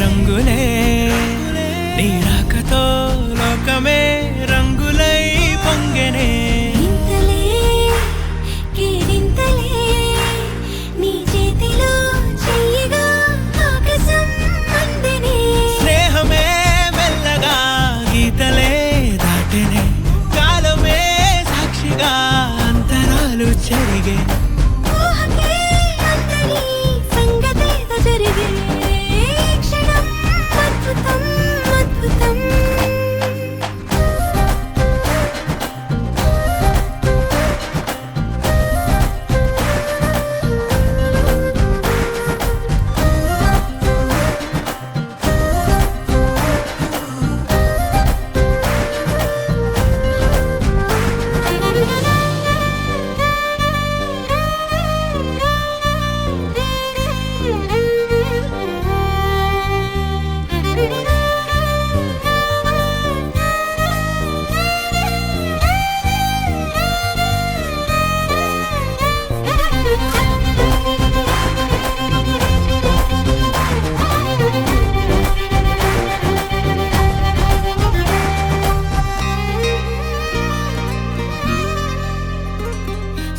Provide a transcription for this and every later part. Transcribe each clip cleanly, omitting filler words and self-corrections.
రంగులే నీ రాకతో లోకమే రంగులై పొంగెనే స్నేహమే మెల్లగా గీతలే దాటెనే కాలమే సాక్షిగా అంతరాలు చెరిగే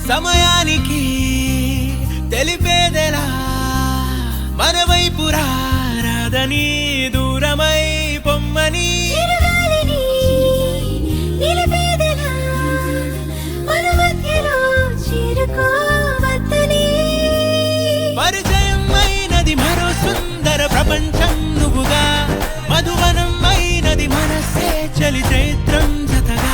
సమయానికి తెలిపేదెలా మన వైపు రాదని దూరమై పొమ్మని పరిచయం అయినది మరో సుందర ప్రపంచం నువ్వుగా మధువనం అయినది మనసే చలి చైత్రం జతగా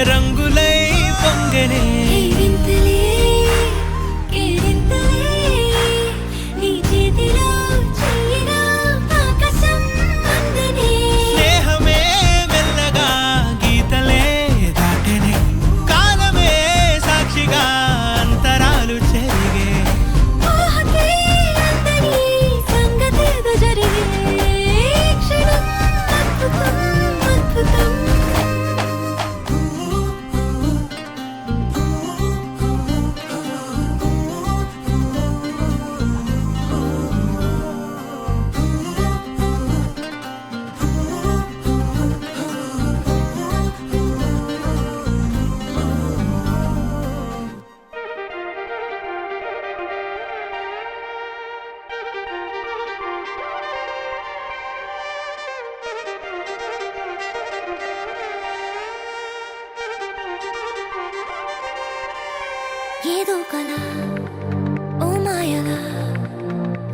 రంగులై పొంగెనే స్నేహమే మెల్లగా గీతలే దాటెనే కాలమే సాక్షిగా అంతరాలు చెరిగే ఏదో కళ ఓ మాయలా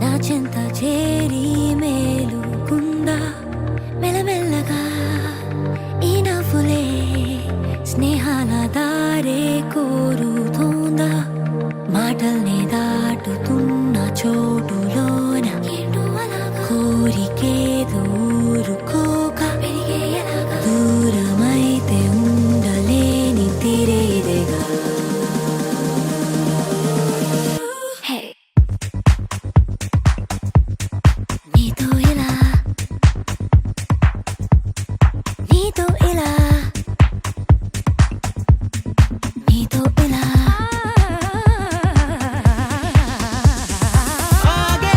నా చెంత చేరి మేలుకుందా మెల్లమెల్లగా ఈ నవ్వులే స్నేహాల దారే కోరుతోందా మాటల్ని దాటుతున్న చోటులోన కోరికే దూరుకోక దూరమైతే ఉండలేని తిరేదెగా ఆగే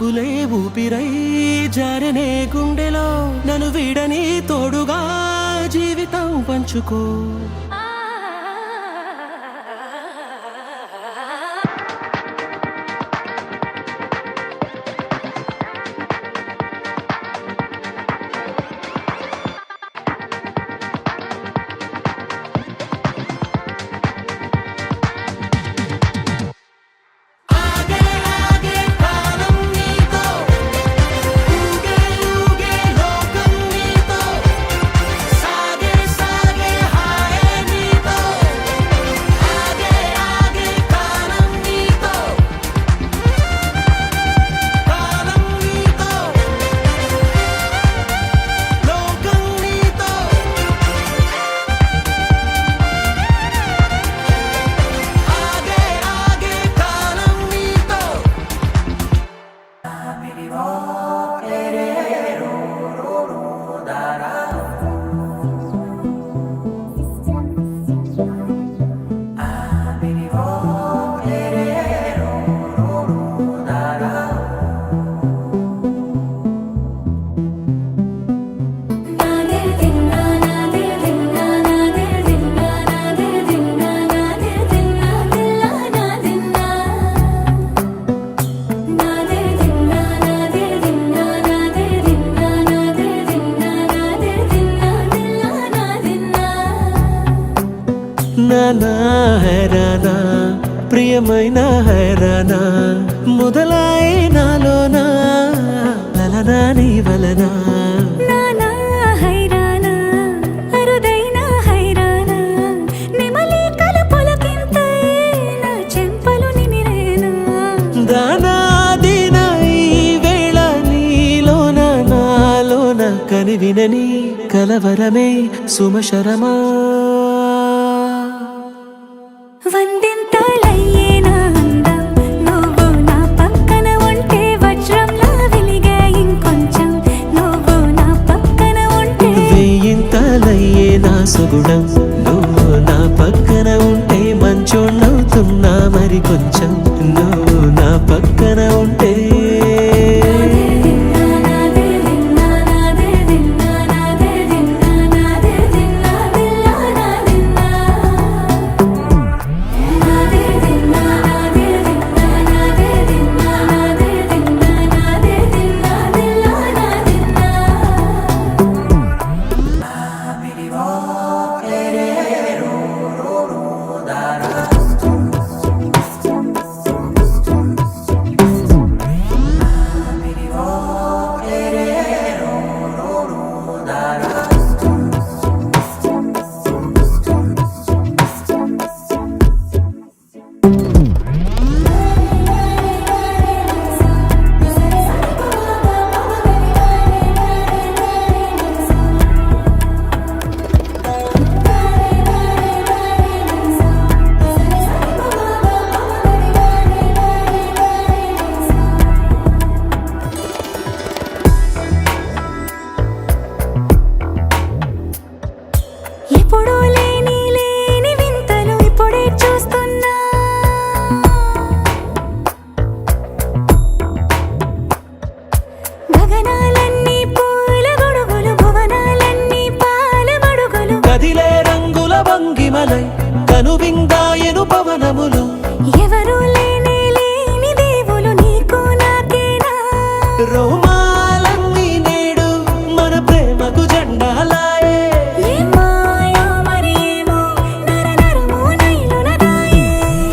చూపులే ఊపిరై జారనే గుండెలో నన్ను వీడని తోడుగా జీవితం పంచుకో. నానా హైరానా ప్రియమైన హైరానా మొదలాయి నాలోనా లలనా నీ వలనా. నానా హైరానా అరుదైన హైరానా నెమలి కలుపులకింతై నా చెంపలు నిమిరేనా. దానా దీనా ఈ వేళ నీలోన నాలోన కనివినని కలవరమే సుమశరమా. వందింతలయ్యేనా అందం నువ్వు నా పక్కన ఉంటే వజ్రంలా వెలిగే ఇంకొంచెం నువ్వు నా పక్కన ఉంటే. వేయింతలయ్యే నా సుగుణం నువ్వు నా పక్కన ఉంటే మంచోళ్ళవుతున్నా మరి కొంచెం నువ్వు నా పక్కన ఉంటే. ఎప్పుడూ లేని లేని వింతలు ఇప్పుడే చూస్తున్నా. గగనాలన్నీ పూల గొడుగులు భువనాలన్నీ పాల గొడుగులు కదిలే రంగుల భంగిమలై కనువిందాయను పవనములు. ఎవరు లేని లేని దేవులు నీకు నాకేనా. రోమాలన్నీ నేడు మన ప్రేమకు జెండాలాయే.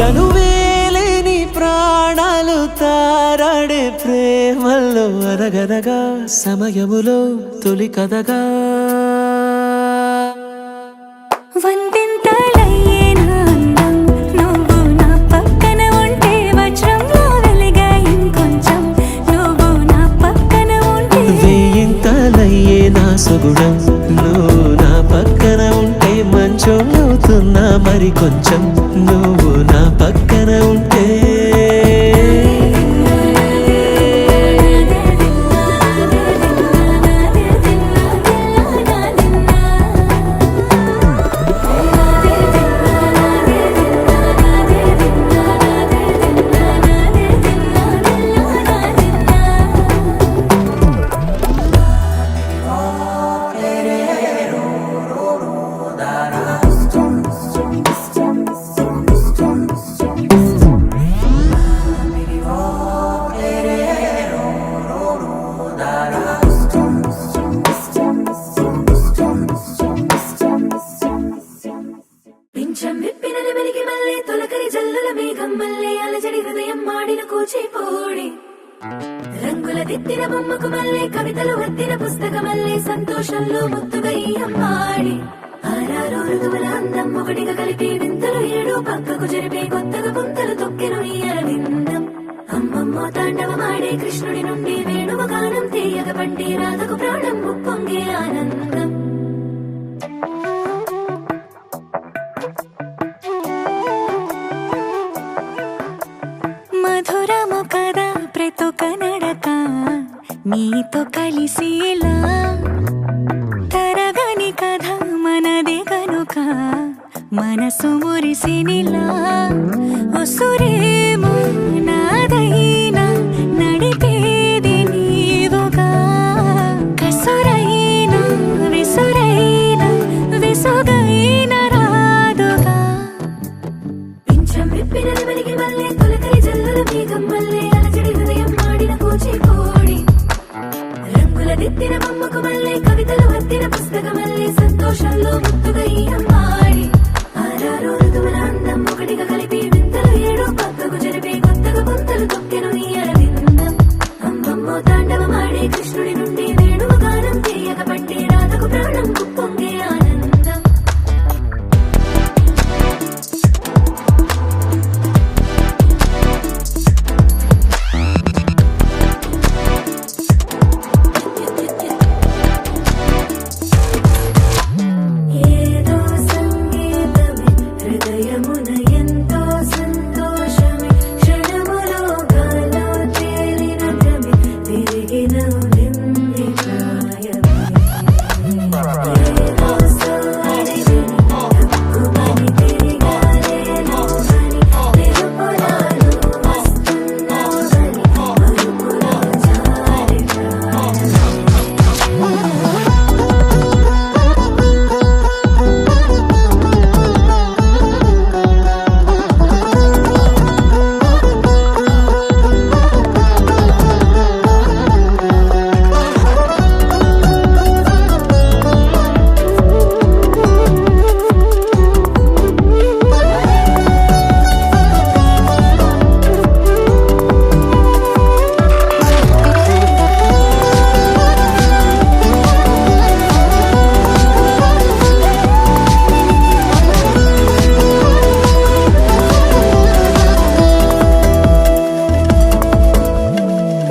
తనువేలేని ప్రాణాలు తారాడే ప్రేమల్లో అరగనగా సమయములో తొలి కథగా. వందింతలయ్యేనా అందం నువ్వు నా పక్కన ఉంటే వజ్రంలా వెలిగే ఇంకొంచెం నువ్వు నా పక్కన ఉంటే. వేయింతలయ్యే నా సుగుణం నువ్వు నా పక్కన ఉంటే మంచోళ్ళవుతున్నా మరి కొంచెం నువ్వు నా పక్కన ఉంటే. దిద్దిన బొమ్మకు మళ్ళీ కవితలు వద్దిన పుస్తకమల్లే సంతోషంలో ముద్దుగా ఈ అమ్మాడి ఆరారు ఋతువుల అందం ఒకటిగా కలిపి వింతలు ఏడు పక్కకు జరిపే కొత్తగా పుంతలు తొక్కెను ఈ అరవిందం అమ్మమ్మో తాండవమాడే కృష్ణుడి నుండి వేణువ గానం తీయగ పండి రాధకు ప్రాణం ఉప్పొంగే ఆనందం మధురము కదా ప్రతొక నడక నీతో కలిసేలా తరగని కథ మనదే కనుక మనసు మురిసినిలా ఉసురేమో నాదైనా నడిపేది నీవుగా కసురైనా విసురైనా విసుగైన రాదుగా పింఛం విప్పిన నెమలికి మళ్ళీ తొలకరి జల్లుల మేఘం మళ్ళీ అలజడి హృదయం ఆడిన కూచిపూడి రంగుల దిద్దిన బొమ్మకు మళ్ళీ కవితలు వద్దిన పుస్తకమల్లే సంతోషంలో ముద్దుగా ఈ అమ్మాడి ఆరారు ఋతువుల అందం ఒకటిగా కలిపి వింతలు ఏడు పక్కకు జరిపే కొత్తగా పుంతలు తొక్కెను ఈ అరవిందం అమ్మమ్మో తాండవమాడే కృష్ణుడి నుండి వేణువ గానం తీయగ పట్టి రాధకు ప్రాణం ఉప్పొంగే ఆనందం ఏదో సంగీతమే హృదయమున ఎంతో సంతోషమే క్షణములో గాలో తేలిన భ్రమే తిరిగి నవ్వింది ప్రాయమే ఏదో సోయని తక్కువని తిరిగాలే నువ్వని మెరుపులాను వస్తున్నావని మరుపులో జారి ప్రాణమే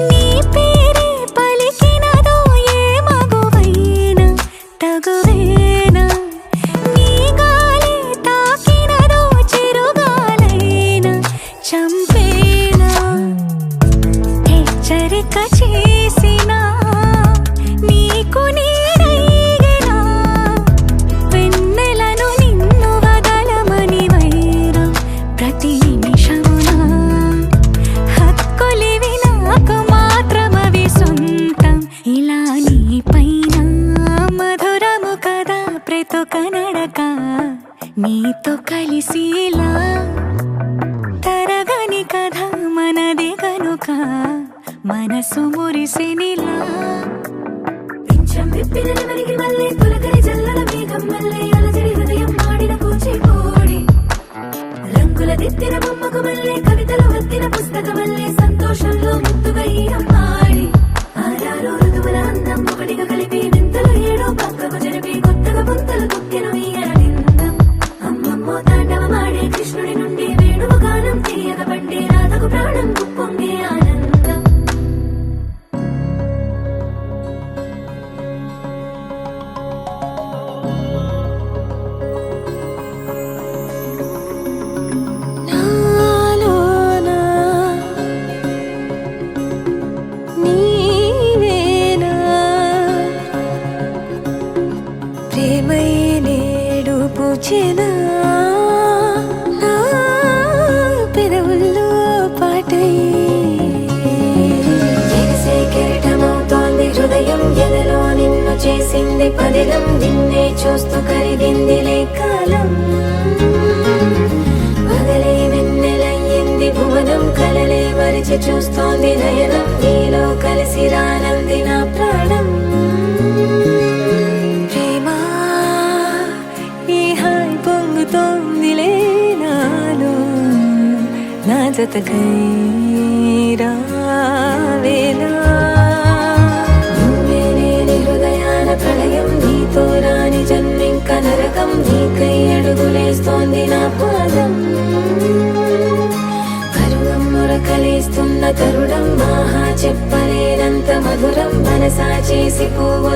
నీ పేరే పలికినదో ఏ మగువైనా తగువేనా నీ గాలి తాకినదో చిరుగాలైనా చంపేనా హెచ్చరిక చేసినా నీకు నీడైనా వెన్నెలను నిన్ను వదలమని వైరా ప్రతి నిమిషమునా హక్కులివి నాకు మాత్రమవి సొంతం ఇలా నీ పైన మధురము కదా ప్రతొక నడక నీతో కలిసేలా తరగని కథ మనదే కనుక మనసు మురిసినిలా పింఛం విప్పిన నెమలికి మళ్ళీ తొలకరి జల్లుల మేఘం మళ్ళీ అలజడి హృదయం ఆడిన కూచిపూడి రంగుల దిద్దిన బొమ్మకు మళ్ళీ కవితలు వద్దిన పుస్తకమల్లే సంతోషంలో ముద్దుగా ఈ అమ్మాడి ఆరారు ఋతువుల అందం ఒకటిగా కలిపి వింతలు ఏడు పక్కకు జరిపి కొత్తగా పుంతలు తొక్కెను ఈ అరవిందం అమ్మమ్మో తాండవమాడే కృష్ణుడి నుండి వేణువ గానం తీయగ పండి రాధకు ప్రాణం ఉప్పొంగే ఆనందం నాలోనా నీవేనా ప్రేమై నేడు పూచెనా నా పెదవుల్లో పాటై ఎగసే కెరటమవుతోంది హృదయం ఎదలో నిన్ను చేసింది పదిలం నిన్నే చూస్తూ కరిగిందిలే కాలం పగలే వెన్నెలయ్యింది భువనం కలలే మరిచి చూస్తోంది నయనం నీలో కలిసి రానంది నా ప్రాణం ప్రేమ ఈ హాయ్ పొంగుతోందిలే నాలో నా జతకై రావేలా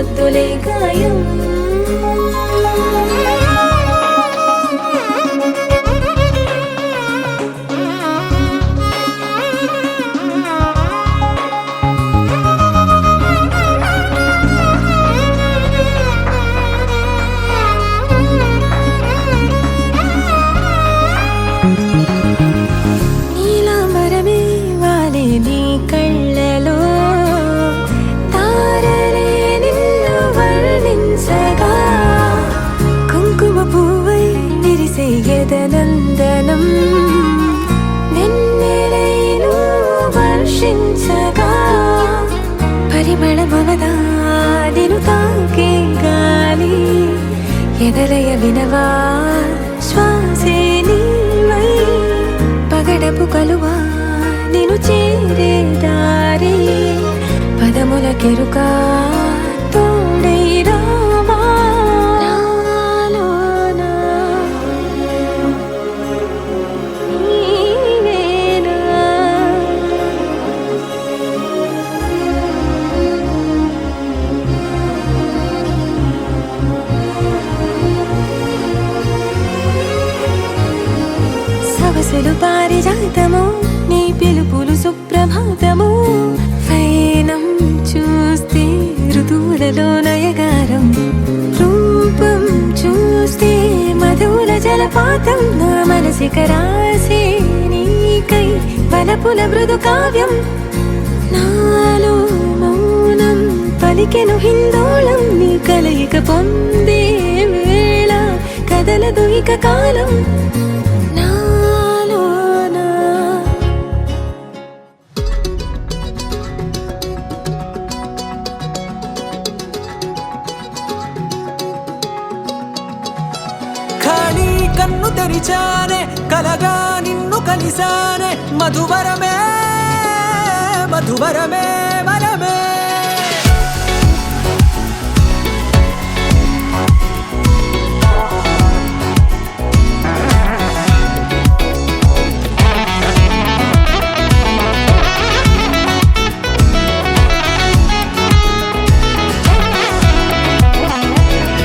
వద్దులే గాయం. ఎదనందనం వెన్నెలైలు వర్షించగా పరిమళమవదా నిను తాకే గాలి ఎదలయ వినవా శ్వాసే నీవై పగడపు కలువా నిను చేరే దారి పదముల కెరుకా తోడై రావా. సవసులు పారిజాతము నీ పిలుపులు సుప్రభాతము ఫైనం చూస్తే ఋతువులలో నయగారం రూపం చూస్తే మధుర జలపాతం నా మనసిక రాసే నీకై వలపుల మృదు కావ్యం నాలో మౌనం పలికెను హిందోళం నీ కలయిక పొందే వేళ కదలదు ఇక కాలం. కన్ను తెరిచానే కలగా నిన్ను కలిసానే మధువరమే మధువరమే వరమే.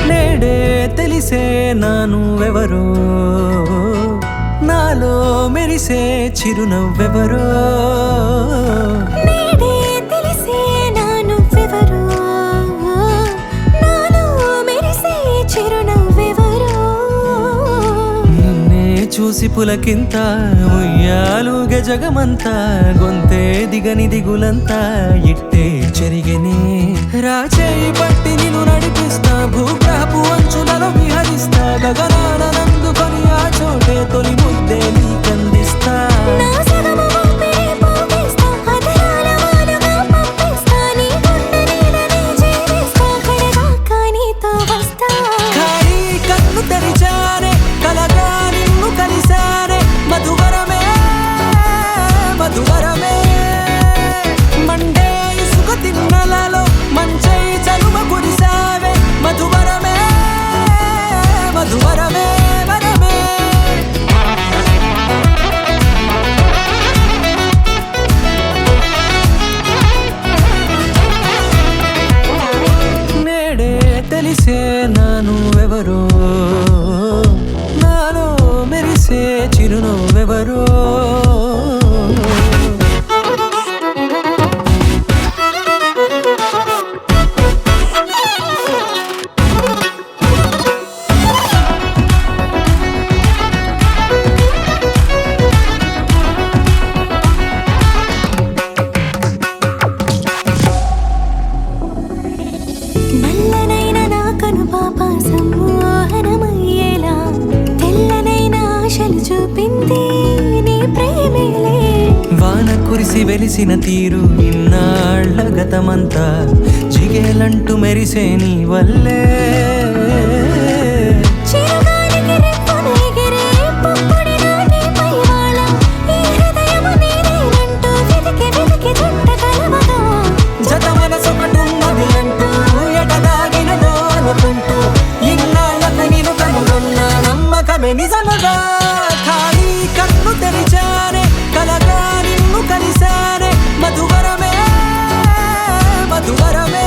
నేడే తెలిసే నానువెవరో నాలో మెరిసే చిరునవ్వెవరో. నేడే తెలిసే నానువెవరో నాలో మెరిసే చిరునవ్వెవరో. నిన్నే చూసి పులకింత ఉయ్యాలుగే జగమంతా గొంతే దిగని దిగులంతా ఇట్టే చెరిగెనే. రాచేయి పట్టి నిన్ను నడిపిస్తా భూగ్రహపు అంచులలో విహరిస్తా గగనాన నందుకొని ఆ చోటే తొలి ముద్దే నీకందిస్తా. ఖాళీ కన్ను తెరిచానే కలగా నిన్ను కలిసానే మధువరమే మధువరమే. మండే ఇసుక తిన్నలలో మంచై చలువ కురిసావే మధువరమే మధువరమే వరమే. నేడే తెలిసే నానువెవరో నాలో మెరిసే చిరునవ్వెవరో. నల్లనైన నా కను పాప సమ్మోహనమయ్యేలా తెల్లనైన ఆశలు చూపింది నీ ప్రేమేలే. వాన కురిసి వెలిసిన తీరు ఇన్నాళ్ళ గతమంతా జిగేలంటూ మెరిసే నీ వల్లే. చిరుగాలికి రెప్పను ఎగిరే పుప్పొడిగా నీపై వాళ ఈ హృదయము నీదేనంటూ వెతికి వెతికి చుట్ట కలవగా జత మనసొకటున్నది అంటూ ఎటదాగినదో అనుకుంటూ ఇన్నాళ్ళకు నేను కనుగొన్న నమ్మకమే నిజముగా. ఖాళీ కన్ను తెరిచానే కలగా నిన్ను కలిసానే మధువరమే మధువరమే.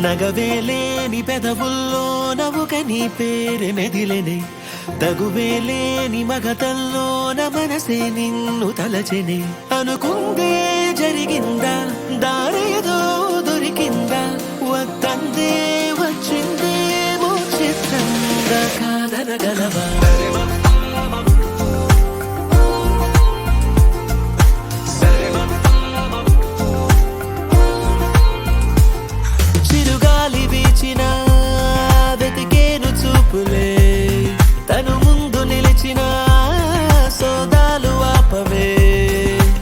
నగవేలేని పెదవుల్లో నవ్వుక నీ పేరు మెదిలెనే తగువేలేని మగతల్లోన మనసే నిన్ను తలచెనే అనుకుందే జరిగిందా దారేదో దొరికిందా వద్దందే వచ్చిందే చిత్రంగా కాదనగలవా చిరుగాలి వీచిన వెతికేను చూపులే తను ముందు నిలిచిన సోదాలు ఆపవే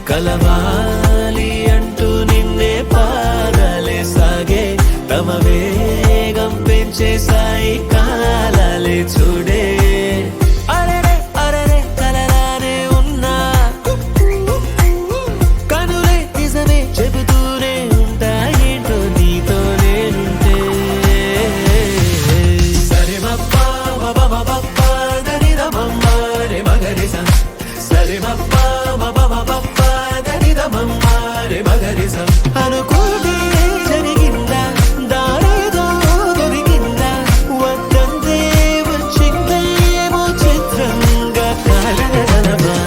కలవాలి అంటూ నిన్నే పాదాలే సాగే తమ వేగం పెంచేసాయి కాలాలే చూడే అరెరే అరెరే కలలానే ఉన్నా కనులే నిజమే చెబుతూనే ఉంటాయేంటో నీతో నేనుంటే సరే మప్పా మప దరిదమమ్మ రే మగరిస సరే మప్పా మప దరిదమమ్మ రే మగరిస అనుకోదే జరిగిందా దారేదో దొరికిందా వద్దందే వచ్చిందేమో చిత్రంగా కాదనగలవా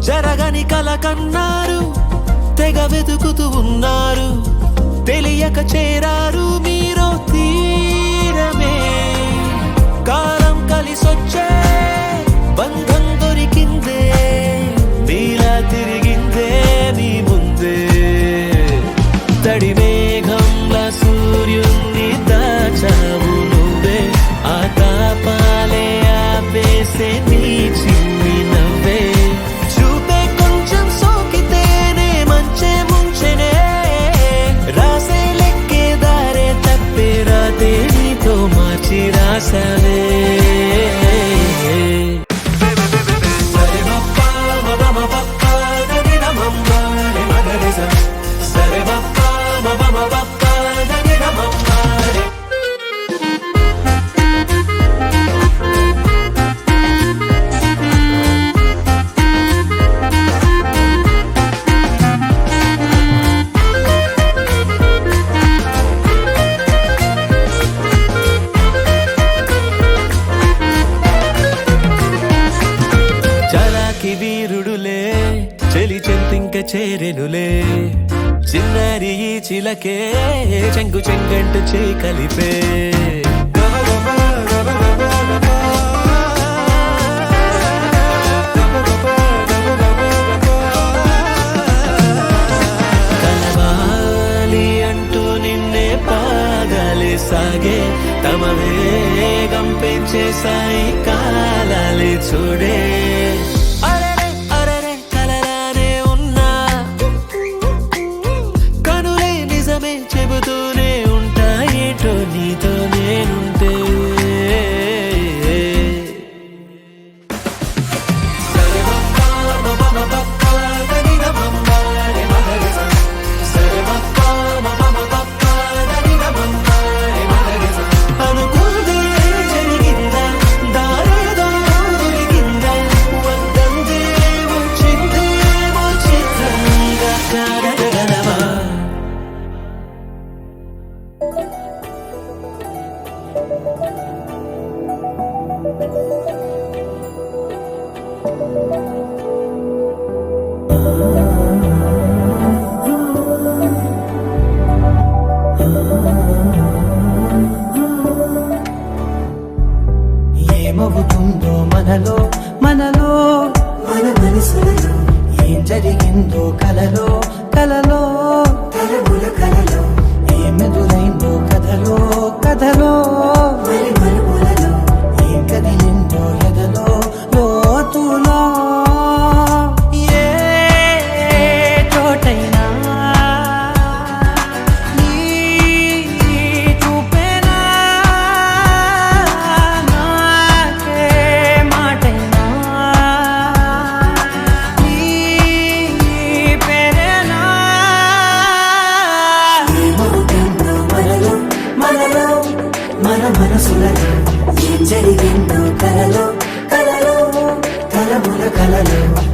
జరగని కల కన్నారు తెగ వెతుకుతూ ఉన్నారు తెలియక చేరారు మీరో తీరమే కాలం కలిసొచ్చే బంధం దొరికిందే మీలా తిరిగిందే మీ ముందే తడి మేఘంలా సూర్యుని దాచావు నువ్వే ఆ తాపాలే ఆపేసే నీ చిన్ని నవ్వే చూపే కొంచెం సోకితేనే మంచే ముంచెనే రాసే లెక్కే దారే తప్పే రాతే నీతో మార్చి రాసావే సరే మప్పా మప దరిదమమ్మ రే మగరిస సరే మప్పా మప దరిదమమ్మ రే చలాకి వీరుడులే చెలి చెంతింక చేరెనులే చిన్నారి ఈ చిలకే చెంగు చెంగంటు చే కలిపే కలవాలి అంటూ నిన్నే పాదాలే సాగే తమ వేగం పెంచేసాయి కాలాలే చూడే అరెరే అరెరే కలలానే ఉన్నా కనులే నిజమే చెబుతూనే ఉంటాయేటో నీతో నేనుంటే సరే మప్పా మప దరిదమమ్మ రే మగరిస సరే మప్పా మప దరిదమమ్మ రే మగరిస అనుకుందే జరిగిందా దారేదో దొరికిందా వద్దందే వచ్చిందేమో చిత్రంగా కాదనగలవా ఏమవుతుందో మనలో మనలో మన మనసులలో ఏం జరిగిందో కలలో కలలో తరముల కలలో ఏమెదురైందో కథలో కథలో మరి మరుపులలో ఏం కదిలిందో ఎదలో లోతులో ఏ చోటైనా కలలో